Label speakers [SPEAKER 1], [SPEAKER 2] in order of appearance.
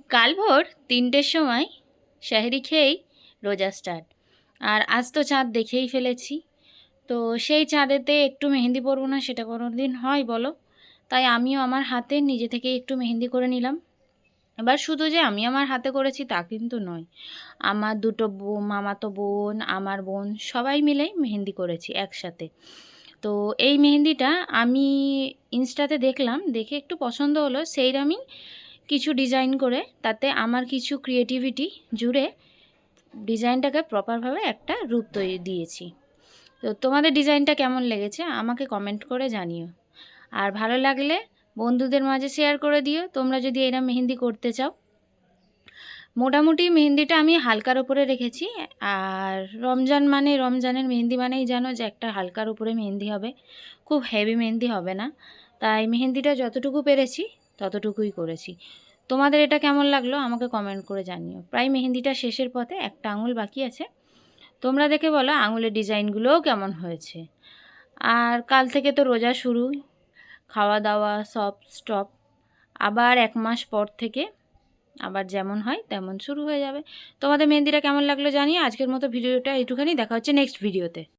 [SPEAKER 1] কাল ভোর ৩টের সময় সেহরি খেয়েই রোজা স্টার্ট। আর আজ তো চাঁদ দেখেই ফেলেছি, তো সেই চাঁদেতে একটু মেহেন্দি পরবো না সেটা কোনো দিন হয় বলো? তাই আমিও আমার হাতে নিজে থেকেই একটু মেহেন্দি করে নিলাম। এবার শুধু যে আমি আমার হাতে করেছি তা কিন্তু নয়, আমার দুটো মামাতো বোন, আমার বোন সবাই মিলেই মেহেন্দি করেছি একসাথে। তো এই মেহেন্দিটা আমি ইনস্টাতে দেখলাম, দেখে একটু পছন্দ হলো, সেইরকমই কিছু ডিজাইন করে তাতে আমার কিছু ক্রিয়েটিভিটি জুড়ে ডিজাইনটাকে প্রপারভাবে একটা রূপ তৈরি দিয়েছি। তো তোমাদের ডিজাইনটা কেমন লেগেছে আমাকে কমেন্ট করে জানিও, আর ভালো লাগলে বন্ধুদের মাঝে শেয়ার করে দিও তোমরা যদি এরম মেহেন্দি করতে চাও। মোটামুটি মেহেন্দিটা আমি হালকার উপরে রেখেছি, আর রমজানের মেহেন্দি মানেই জানো যে একটা হালকার উপরে মেহেন্দি হবে, খুব হেভি মেহেন্দি হবে না। তাই মেহেন্দিটা যতটুকু পেরেছি ততটুকুই করেছি। তোমাদের এটা কেমন লাগলো আমাকে কমেন্ট করে জানিও। প্রায় মেহেন্দিটা শেষের পথে, একটা আঙুল বাকি আছে, তোমরা দেখে বলো আঙুলের ডিজাইনগুলোও কেমন হয়েছে। আর কাল থেকে তো রোজা শুরু, খাওয়া দাওয়া সব স্টপ। আবার 1 মাস পর থেকে আবার যেমন হয় তেমন শুরু হয়ে যাবে। তোমাদের মেহেন্দিটা কেমন লাগলো জানিয়ে আজকের মতো ভিডিওটা এইটুখানি, দেখা হচ্ছে নেক্সট ভিডিওতে।